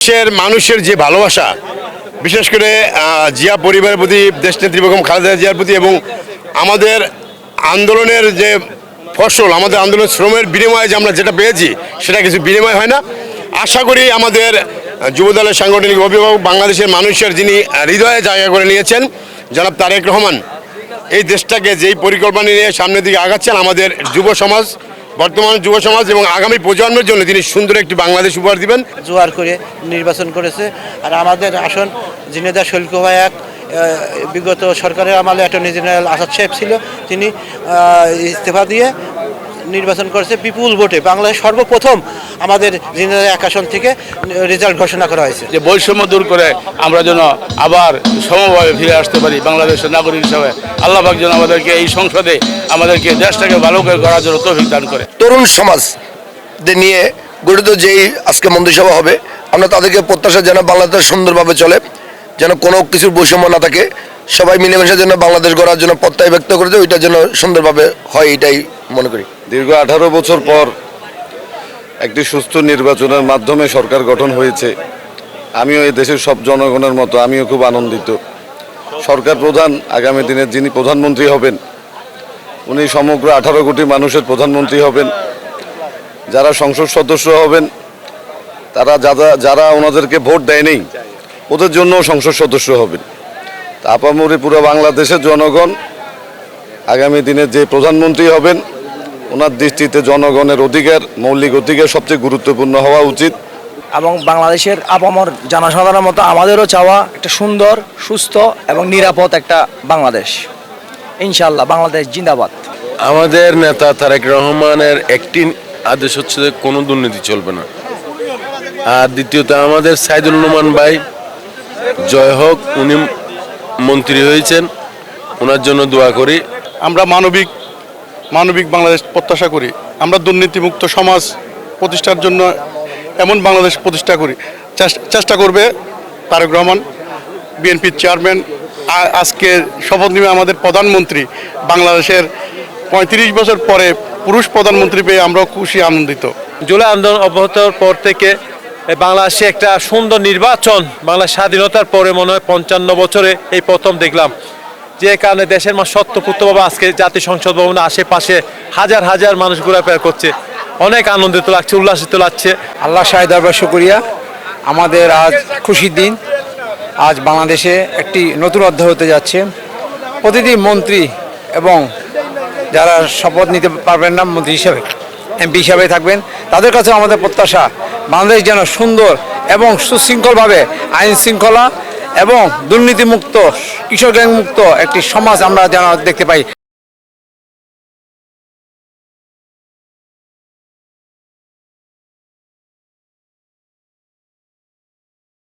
দেশের মানুষের যে ভালোবাসা, বিশেষ করে জিয়া পরিবারের প্রতি, দেশনেত্রী বেগম খালেদা জিয়ার প্রতি, এবং আমাদের আন্দোলনের যে ফসল, আমাদের আন্দোলনের শ্রমের বিনিময়ে যে আমরা যেটা পেয়েছি, সেটা কিছু বিনিময় হয় না। আশা করি আমাদের যুবদলের সাংগঠনিক অভিভাবক, বাংলাদেশের মানুষের যিনি হৃদয়ে জায়গা করে নিয়েছেন, জনাব তারেক রহমান, এই দেশটাকে যেই পরিকল্পনা নিয়ে সামনের দিকে আগাচ্ছেন, আমাদের যুব সমাজ, বর্তমান যুব সমাজ এবং আগামী প্রজন্মের জন্য তিনি সুন্দর একটি বাংলাদেশ উপহার দিবেন। জোয়ার করে নির্বাচন করেছে। আর আমাদের আসন ঝিনেদা শুল্ক এক বিগত সরকারের আমলে অ্যাটর্নি জেনারেল আসাদ সাহেব ছিল, তিনি ইস্তফা দিয়ে নির্বাচন করেছে বিপুল ভোটে। বাংলাদেশ সর্বপ্রথম আমাদের ঝিনেদা এক আসন থেকে রেজাল্ট ঘোষণা করা হয়েছে। যে বৈষম্য দূর করে আমরা যেন আবার সমভাবে ফিরে আসতে পারি বাংলাদেশের নাগরিক হিসাবে, আল্লাহ পাক যেন আমাদেরকে এই সংসদে আমাদেরকে দেশটাকে ভালো করে করার জন্য তৌফিক দান করে। তরুণ সমাজদের নিয়ে গঠিত যেই আজকে মন্ত্রিসভা হবে, আমরা তাদেরকে প্রত্যাশা যেন বাংলাদেশ সুন্দরভাবে চলে, যেন কোনো কিছুর বৈষম্য না থাকে, সবাই মিলেমিশে যেন বাংলাদেশ গড়ার জন্য প্রত্যয় ব্যক্ত করেছে, ওইটা যেন সুন্দরভাবে হয়, এটাই মনে করি। দীর্ঘ 18 বছর পর একটি সুস্থ নির্বাচনের মাধ্যমে সরকার গঠন হয়েছে। আমিও এই দেশের সব জনগণের মতো আমিও খুব আনন্দিত। সরকার প্রধান আগামী দিনে যিনি প্রধানমন্ত্রী হবেন, উনি সমগ্র 18 কোটি মানুষের প্রধানমন্ত্রী হবেন। যারা সংসদ সদস্য হবেন, তারা যারা ওনাদেরকে ভোট দেয়নি, ওদের জন্য সংসদ সদস্য হবেন। আপামরি পুরো বাংলাদেশের জনগণ আগামী দিনে যে প্রধানমন্ত্রী হবেন, ওনার দৃষ্টিতে জনগণের অধিকার, মৌলিক অধিকার সবচেয়ে গুরুত্বপূর্ণ হওয়া উচিত। এবং বাংলাদেশের আপামর জনসাধারণের মতো আমাদেরও চাওয়া একটা সুন্দর, সুস্থ এবং নিরাপদ একটা বাংলাদেশ। ইনশাআল্লাহ বাংলাদেশ জিন্দাবাদ। আমাদের নেতা তারেক রহমানের একটি আদেশ হচ্ছে যে কোনো দুর্নীতি চলবে না। আর দ্বিতীয়ত আমাদের সাইদুল রহমান ভাই জয় হোক, উনি মন্ত্রী হয়েছেন, ওনার জন্য দোয়া করি। আমরা মানবিক বাংলাদেশ প্রত্যাশা করি। আমরা দুর্নীতিমুক্ত সমাজ প্রতিষ্ঠার জন্য এমন বাংলাদেশ প্রতিষ্ঠা করি, চেষ্টা করবে তারেক রহমান, বিএনপির চেয়ারম্যান। আজকে শপথ নেবে আমাদের প্রধানমন্ত্রী, বাংলাদেশের 35 বছর পরে পুরুষ প্রধানমন্ত্রী পেয়ে আমরাও খুশি, আনন্দিত। জুলাই আন্দোলন অব্যাহতর পর থেকে বাংলাদেশে একটা সুন্দর নির্বাচন, বাংলা স্বাধীনতার পরে মনে হয় 55 বছরে এই প্রথম দেখলাম, যে কারণে দেশের মানুষ স্বতঃস্ফূর্তভাবে আজকে জাতীয় সংসদ ভবনের আশেপাশে হাজার হাজার মানুষ ঘোরাফেরা করছে। অনেক আনন্দিত লাগছে, উল্লাসিত লাগছে। আল্লাহ শাহেদ আরবার শুকরিয়া, আমাদের আজ খুশির দিন। আজ বাংলাদেশে একটি নতুন অধ্যায় হতে যাচ্ছে। প্রতিটি মন্ত্রী এবং যারা শপথ নিতে পারবেন না মন্ত্রী হিসাবে, এমপি হিসাবে থাকবেন, তাদের কাছে আমাদের প্রত্যাশা বাংলাদেশ যেন সুন্দর এবং সুশৃঙ্খলভাবে আইন শৃঙ্খলা এবং দুর্নীতিমুক্ত, কিশোর গ্যাংমুক্ত একটি সমাজ আমরা যেন দেখতে পাই।